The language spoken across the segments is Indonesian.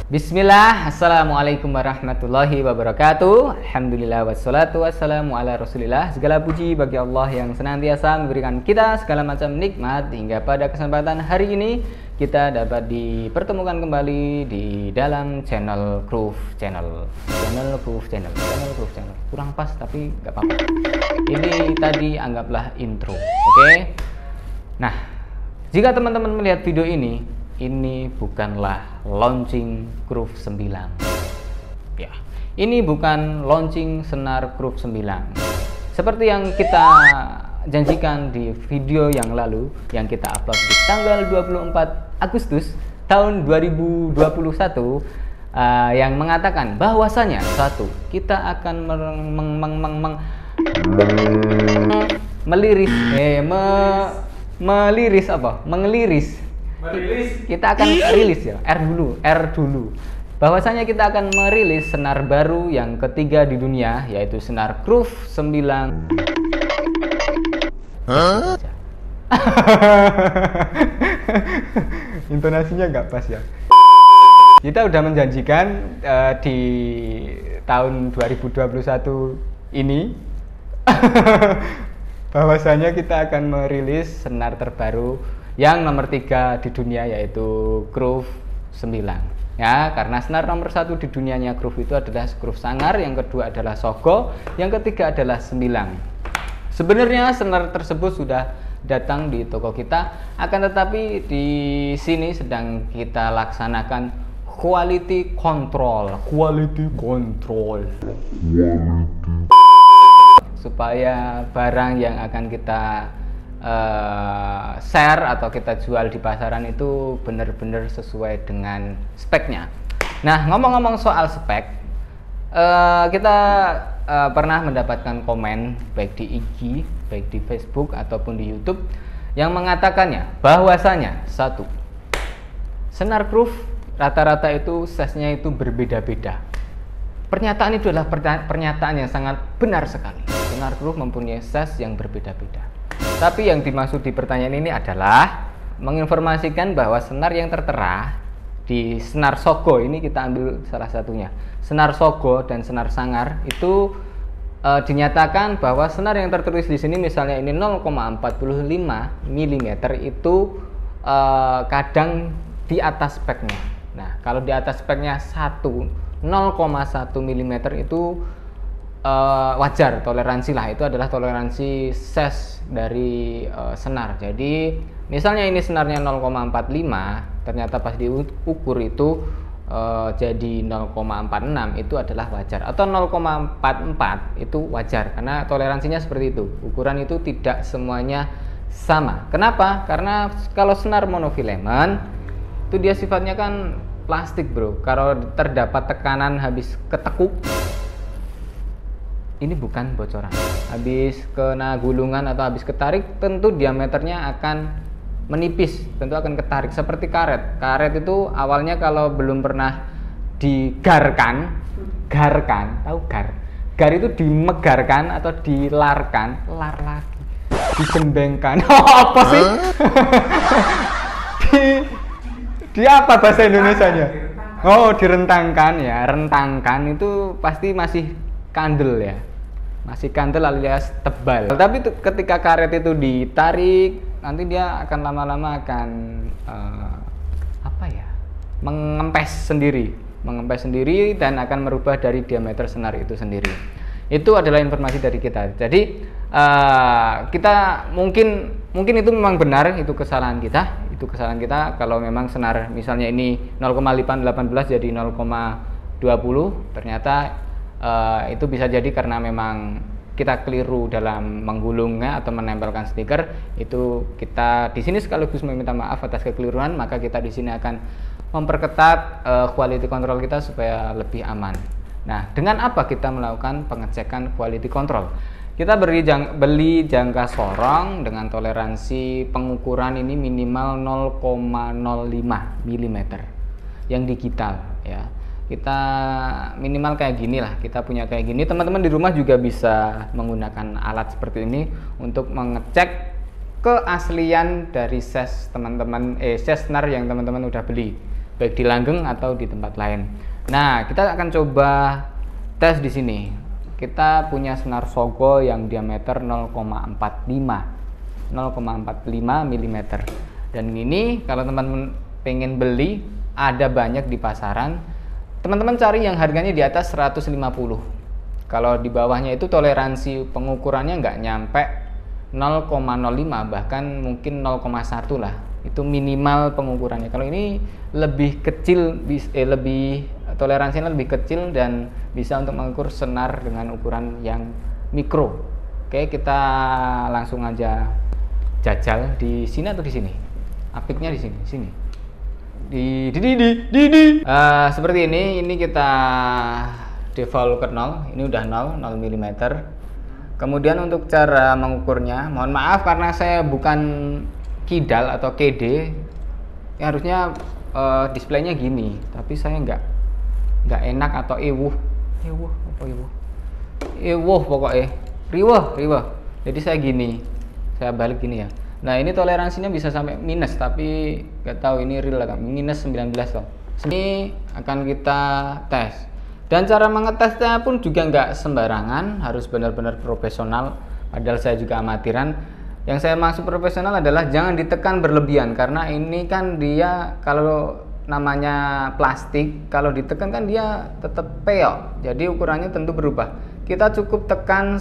Bismillah, Assalamualaikum warahmatullahi wabarakatuh. Alhamdulillah wassalatu wassalamu ala rasulillah. Segala puji bagi Allah yang senantiasa memberikan kita segala macam nikmat. Hingga pada kesempatan hari ini kita dapat dipertemukan kembali di dalam channel Groove Channel. Kurang pas tapi gak apa-apa. Ini tadi anggaplah intro, oke? Nah, jika teman-teman melihat video ini bukanlah launching Groove 9. Ya, ini bukan launching senar Groove 9. Seperti yang kita janjikan di video yang lalu yang kita upload di tanggal 24 Agustus tahun 2021 yang mengatakan bahwasanya satu, kita akan merilis. Kita akan rilis ya, R dulu. Bahwasanya kita akan merilis senar baru yang ketiga di dunia, yaitu senar Groove 9. Intonasinya nggak pas ya. Kita udah menjanjikan di tahun 2021 ini bahwasanya kita akan merilis senar terbaru yang nomor 3 di dunia, yaitu Groove 9 ya, karena senar nomor 1 di dunianya Groove itu adalah Groove Sangar, yang kedua adalah Sogo, yang ketiga adalah 9. Sebenarnya senar tersebut sudah datang di toko kita, akan tetapi di sini sedang kita laksanakan quality control supaya barang yang akan kita share atau kita jual di pasaran itu benar-benar sesuai dengan speknya. Nah, ngomong-ngomong soal spek, kita pernah mendapatkan komen baik di IG, baik di Facebook ataupun di YouTube yang mengatakannya bahwasanya satu, senar Groove rata-rata itu size-nya itu berbeda-beda. Pernyataan itu adalah pernyataan yang sangat benar sekali. Senar Groove mempunyai size yang berbeda-beda. Tapi yang dimaksud di pertanyaan ini adalah menginformasikan bahwa senar yang tertera di senar Sogo ini, kita ambil salah satunya, senar Sogo dan senar Sangar itu dinyatakan bahwa senar yang tertulis di sini, misalnya ini 0,45 mm itu kadang di atas speknya. Nah, kalau di atas speknya 0,1 mm itu wajar, toleransi lah, itu adalah toleransi size dari senar. Jadi misalnya ini senarnya 0,45, ternyata pas diukur itu jadi 0,46, itu adalah wajar, atau 0,44 itu wajar, karena toleransinya seperti itu. Ukuran itu tidak semuanya sama. Kenapa? Karena kalau senar monofilament itu dia sifatnya kan plastik, bro. Kalau terdapat tekanan habis ketekuk, ini bukan bocoran, habis kena gulungan atau habis ketarik, tentu diameternya akan menipis, tentu akan ketarik seperti karet. Karet itu awalnya kalau belum pernah digarkan, tahu gar itu dimegarkan atau dilarkan, lar lagi, dijembengkan. Apa sih? di apa bahasa Indonesianya? Oh, direntangkan ya, rentangkan itu pasti masih kandel ya, masih kandel alias tebal. Tapi ketika karet itu ditarik, nanti dia akan lama-lama akan mengempes sendiri dan akan merubah dari diameter senar itu sendiri. Itu adalah informasi dari kita. Jadi kita mungkin itu memang benar, itu kesalahan kita kalau memang senar misalnya ini 0,18 jadi 0,20, ternyata itu bisa jadi karena memang kita keliru dalam menggulungnya atau menempelkan stiker. Itu kita di sini sekaligus meminta maaf atas kekeliruan, maka kita di sini akan memperketat quality control kita supaya lebih aman. Nah, dengan apa kita melakukan pengecekan quality control? Kita beli jangka sorong dengan toleransi pengukuran ini minimal 0,05 mm yang digital ya. Kita minimal kayak gini lah, kita punya kayak gini. Teman-teman di rumah juga bisa menggunakan alat seperti ini untuk mengecek keaslian dari ses teman-teman, ses senar yang teman-teman udah beli. baik di langgeng atau di tempat lain. Nah, kita akan coba tes di sini. Kita punya senar Sogo yang diameter 0,45 mm. Dan ini kalau teman-teman pengen beli, ada banyak di pasaran. Teman-teman cari yang harganya di atas 150. Kalau di bawahnya itu toleransi pengukurannya nggak nyampe 0,05, bahkan mungkin 0,1 lah. Itu minimal pengukurannya. Kalau ini lebih kecil, lebih toleransinya lebih kecil dan bisa untuk mengukur senar dengan ukuran yang mikro. Oke, kita langsung aja jajal di sini atau di sini. Apiknya di sini. Seperti ini kita default ke 0. Ini udah 0 mm. Kemudian untuk cara mengukurnya, mohon maaf karena saya bukan kidal atau KD, ya harusnya displaynya gini, tapi saya nggak enak atau iwuh pokoknya riwah. Jadi saya balik gini ya. Nah, ini toleransinya bisa sampai minus, tapi nggak tahu ini real atau minus 19 loh. Ini akan kita tes. Dan cara mengetesnya pun juga nggak sembarangan, harus benar-benar profesional. Padahal saya juga amatiran. Yang saya maksud profesional adalah jangan ditekan berlebihan, karena ini kan dia kalau namanya plastik, kalau ditekan kan dia tetap peok. Jadi ukurannya tentu berubah. Kita cukup tekan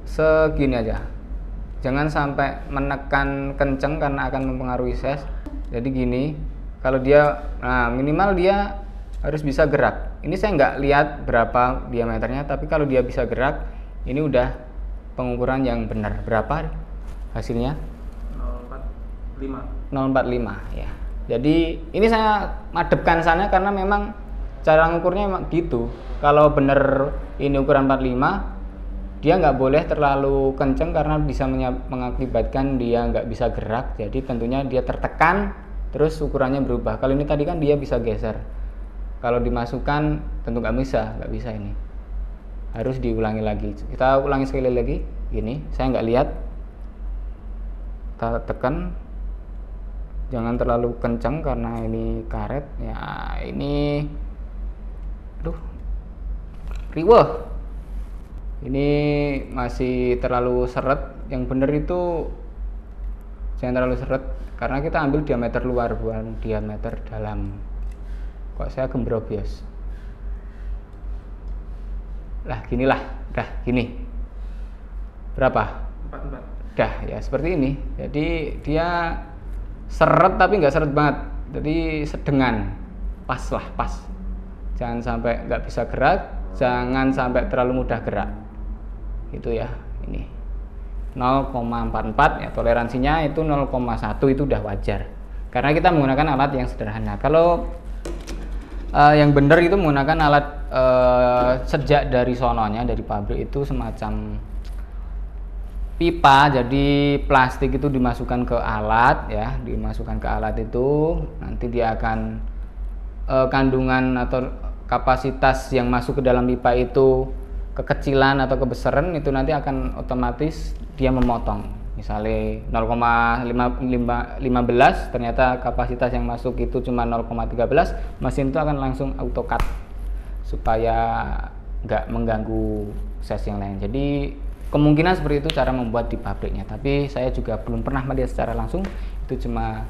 segini aja. Jangan sampai menekan kenceng karena akan mempengaruhi size. Jadi gini, kalau dia minimal dia harus bisa gerak. Ini saya nggak lihat berapa diameternya, tapi kalau dia bisa gerak, ini udah pengukuran yang benar. Berapa hasilnya? 0,45 ya. Jadi ini saya madepkan sana karena memang cara ngukurnya memang gitu. Kalau benar ini ukuran 45, dia nggak boleh terlalu kenceng karena bisa mengakibatkan dia nggak bisa gerak. Jadi tentunya dia tertekan, terus ukurannya berubah. Kalau ini tadi kan dia bisa geser. Kalau dimasukkan tentu nggak bisa ini. Harus diulangi lagi. Kita ulangi sekali lagi. Gini, saya nggak lihat. Kita tekan. Jangan terlalu kencang karena ini karet. Ya, ini riweh. Ini masih terlalu seret. Yang benar itu jangan terlalu seret karena kita ambil diameter luar, bukan diameter dalam. Kok saya gembrobios. Lah ginilah, dah gini. Berapa? 44. Dah ya seperti ini. Jadi dia seret tapi nggak seret banget. Jadi sedengan, pas. Jangan sampai nggak bisa gerak, jangan sampai terlalu mudah gerak. Itu ya, ini 0,44 ya, toleransinya itu 0,1 itu udah wajar. Karena kita menggunakan alat yang sederhana. Kalau yang benar itu menggunakan alat sejak dari sononya, dari pabrik itu semacam pipa. Jadi plastik itu dimasukkan ke alat ya, dimasukkan ke alat itu nanti dia akan kandungan atau kapasitas yang masuk ke dalam pipa itu kekecilan atau kebesaran itu nanti akan otomatis dia memotong. Misalnya 0,15 ternyata kapasitas yang masuk itu cuma 0,13, mesin itu akan langsung auto cut supaya nggak mengganggu size yang lain. Jadi kemungkinan seperti itu cara membuat di pabriknya, tapi saya juga belum pernah melihat secara langsung, itu cuma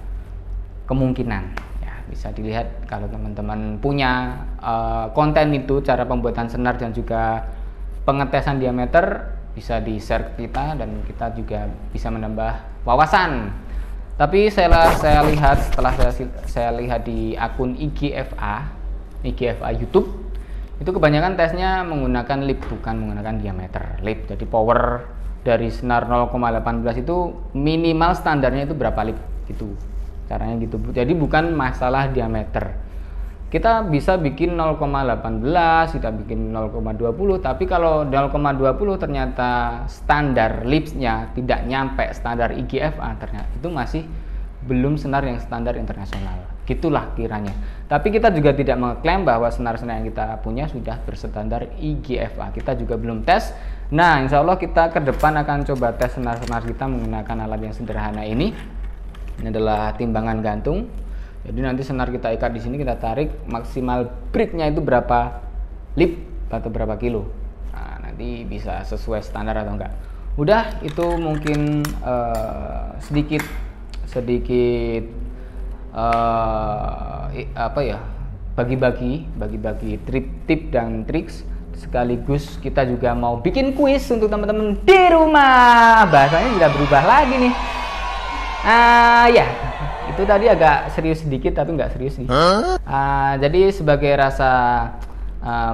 kemungkinan ya. Bisa dilihat kalau teman-teman punya konten itu cara pembuatan senar dan juga pengetesan diameter, bisa di-share ke kita dan kita juga bisa menambah wawasan. Tapi setelah saya lihat di akun IGFA YouTube, itu kebanyakan tesnya menggunakan lip, bukan menggunakan diameter. Lip, jadi power dari senar 0,18 itu minimal standarnya itu berapa lip gitu. Caranya gitu. Jadi bukan masalah diameter. Kita bisa bikin 0,18, kita bikin 0,20, tapi kalau 0,20 ternyata standar lipsnya tidak nyampe standar IGFA, ternyata itu masih belum senar yang standar internasional. Gitulah kiranya. Tapi kita juga tidak mengklaim bahwa senar-senar yang kita punya sudah berstandar IGFA. Kita juga belum tes. Nah, insya Allah kita ke depan akan coba tes senar-senar kita menggunakan alat yang sederhana ini. Ini adalah timbangan gantung. Jadi nanti senar kita ikat di sini, kita tarik, maksimal breaknya itu berapa lip atau berapa kilo. Nah, nanti bisa sesuai standar atau enggak. Udah, itu mungkin sedikit apa ya, bagi-bagi tip dan triks. Sekaligus kita juga mau bikin kuis untuk teman-teman di rumah. Bahasanya sudah berubah lagi nih. Ya, itu tadi agak serius sedikit tapi nggak serius nih. Jadi sebagai rasa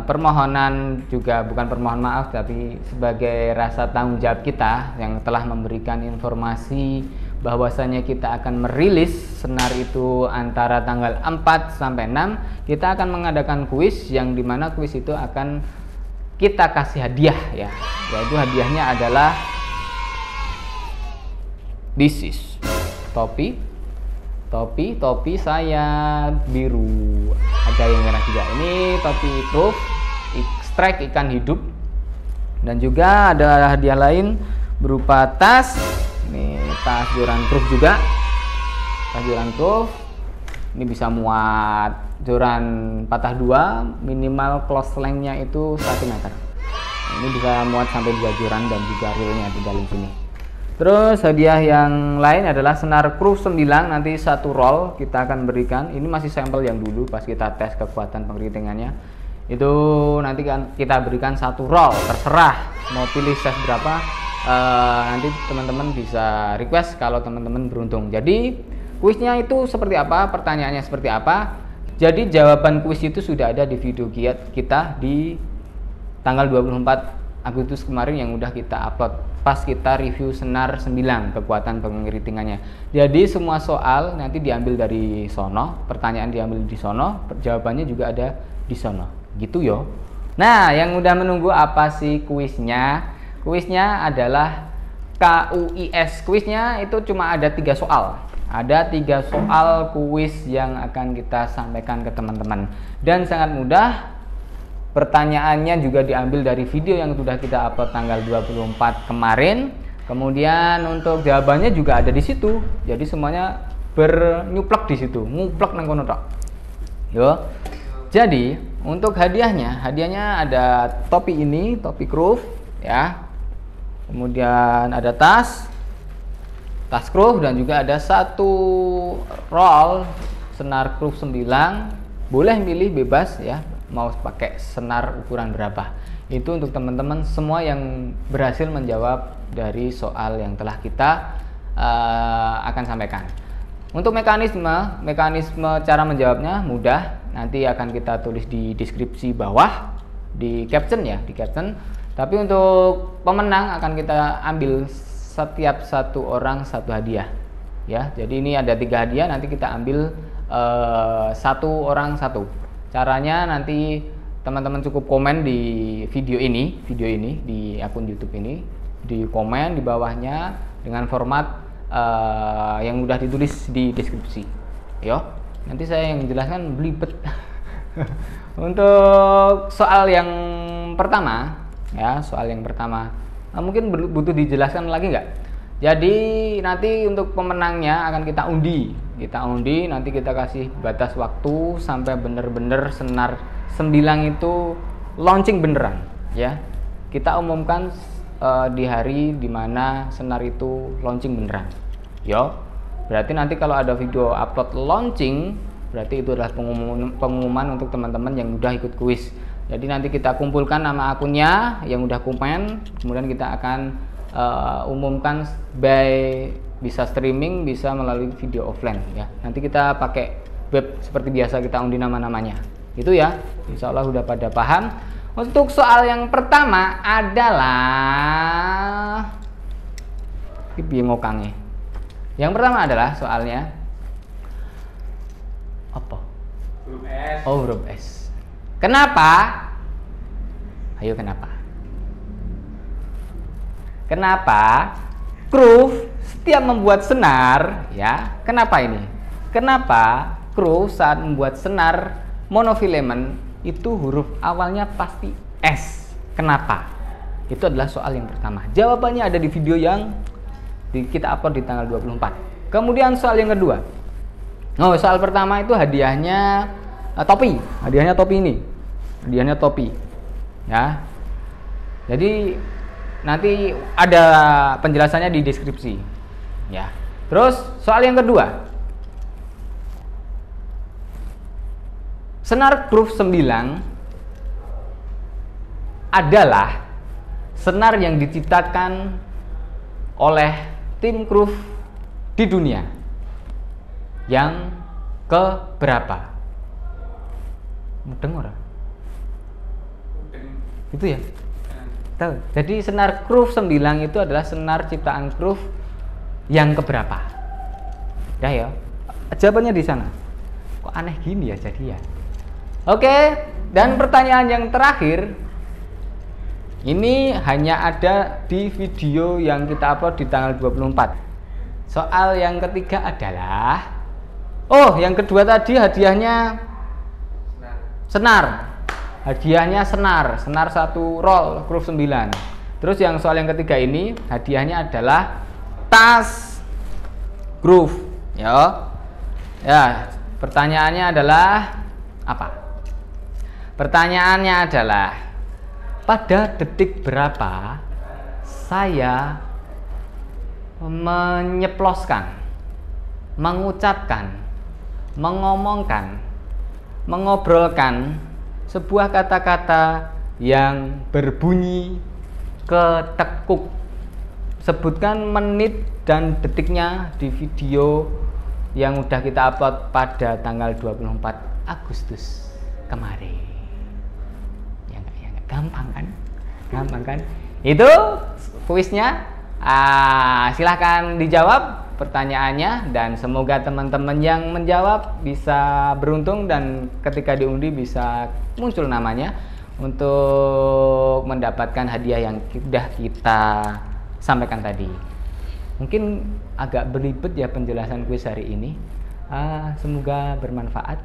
permohonan, juga bukan permohonan maaf, tapi sebagai rasa tanggung jawab kita yang telah memberikan informasi bahwasanya kita akan merilis senar itu antara tanggal 4 sampai 6, kita akan mengadakan kuis yang dimana kuis itu akan kita kasih hadiah ya, yaitu hadiahnya adalah this is topi saya biru, ada yang merah juga. Ini topi proof strike ikan hidup, dan juga ada hadiah lain berupa tas. Ini tas joran proof juga, tas joran proof. Ini bisa muat joran patah 2, minimal close length-nya itu 1 meter. Ini bisa muat sampai 2 joran dan juga reelnya di dalam sini. Terus hadiah yang lain adalah senar Crew 9, nanti 1 roll kita akan berikan. Ini masih sampel yang dulu pas kita tes kekuatan pengkeritingannya. Itu nanti kan kita berikan 1 roll, terserah mau pilih size berapa. Nanti teman-teman bisa request kalau teman-teman beruntung. Jadi kuisnya itu seperti apa, pertanyaannya seperti apa. Jadi jawaban kuis itu sudah ada di video kita di tanggal 24 Agustus kemarin yang udah kita upload pas kita review senar 9 kekuatan pengkeritingannya. Jadi semua soal nanti diambil dari sono, pertanyaan diambil di sono, jawabannya juga ada di sono. Gitu yo. Nah, yang udah menunggu apa sih kuisnya? Kuisnya adalah KUIS. Kuisnya itu cuma ada 3 soal. Ada 3 soal kuis yang akan kita sampaikan ke teman-teman. Dan sangat mudah. Pertanyaannya juga diambil dari video yang sudah kita upload tanggal 24 kemarin. Kemudian untuk jawabannya juga ada di situ. Jadi semuanya bernyuplak di situ, nguplak nang kono tok. Yo. Jadi, untuk hadiahnya ada topi ini, topi Crew ya. Kemudian ada tas Crew, dan juga ada 1 roll senar Crew 9. Boleh pilih bebas ya, mau pakai senar ukuran berapa. Itu untuk teman-teman semua yang berhasil menjawab dari soal yang telah kita akan sampaikan. Untuk mekanisme cara menjawabnya mudah, nanti akan kita tulis di deskripsi bawah, di caption ya, di caption. Tapi untuk pemenang akan kita ambil setiap 1 orang 1 hadiah ya. Jadi ini ada 3 hadiah, nanti kita ambil 1 orang 1. Caranya nanti teman-teman cukup komen di video ini di akun YouTube ini, di komen di bawahnya dengan format yang udah ditulis di deskripsi. Yo, nanti saya yang jelaskan belibet. Untuk soal yang pertama ya, mungkin butuh dijelaskan lagi nggak? Jadi nanti untuk pemenangnya akan kita undi, nanti kita kasih batas waktu sampai bener-bener senar 9 itu launching beneran ya. Kita umumkan di hari dimana senar itu launching beneran. Yo, berarti nanti kalau ada video upload launching, berarti itu adalah pengumuman untuk teman-teman yang udah ikut kuis. Jadi nanti kita kumpulkan nama akunnya yang udah komen, kemudian kita akan umumkan bisa streaming, bisa melalui video offline ya. Nanti kita pakai web seperti biasa, kita undi nama-namanya. Itu ya. Insya Allah udah pada paham. Untuk soal yang pertama adalah ngokangnya. Yang pertama adalah soalnya apa? Huruf S. Oh, huruf S. Kenapa? Ayo kenapa? Kenapa Crew setiap membuat senar ya? Kenapa ini? Kenapa Crew saat membuat senar monofilament itu huruf awalnya pasti S? Kenapa? Itu adalah soal yang pertama. Jawabannya ada di video yang kita upload di tanggal 24. Kemudian soal yang kedua. Oh, soal pertama itu hadiahnya topi. Hadiahnya topi ini. Hadiahnya topi. Ya. Jadi nanti ada penjelasannya di deskripsi. Ya. Terus soal yang kedua. Senar groove 9 adalah senar yang diciptakan oleh tim groove di dunia. Yang keberapa? Mudeng ora? Itu ya? Tahu. Jadi senar groove 9 itu adalah senar ciptaan groove yang keberapa? Ya. Jawabannya di sana. Kok aneh gini ya jadi ya? Oke, dan pertanyaan yang terakhir ini hanya ada di video yang kita upload di tanggal 24. Soal yang ketiga adalah yang kedua tadi hadiahnya senar. Hadiahnya senar 1 roll groove 9. Terus yang soal yang ketiga ini hadiahnya adalah tas groove. Ya, pertanyaannya adalah apa? Pertanyaannya adalah pada detik berapa saya menyeploskan, mengucapkan, mengomongkan, mengobrolkan sebuah kata-kata yang berbunyi ketekuk. Sebutkan menit dan detiknya di video yang udah kita upload pada tanggal 24 Agustus kemarin. Ya enggak, gampang kan? Itu kuisnya. Silahkan dijawab pertanyaannya dan semoga teman-teman yang menjawab bisa beruntung dan ketika diundi bisa muncul namanya untuk mendapatkan hadiah yang sudah kita sampaikan tadi. Mungkin agak berlibat ya penjelasan kuis hari ini. Semoga bermanfaat.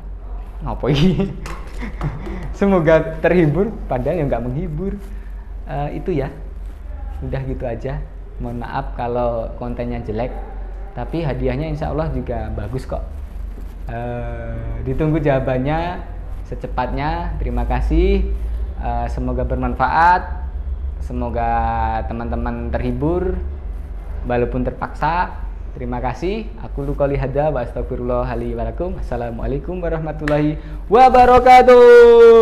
Ngopoi. Semoga terhibur padahal yang nggak menghibur. Itu ya. Udah gitu aja. Mohon maaf kalau kontennya jelek, tapi hadiahnya insya Allah juga bagus kok. Ditunggu jawabannya secepatnya. Terima kasih. Semoga bermanfaat. Semoga teman-teman terhibur walaupun terpaksa. Terima kasih. Aku qouli hadza wa astaghfirullah li wa lakum. Assalamualaikum warahmatullahi wabarakatuh.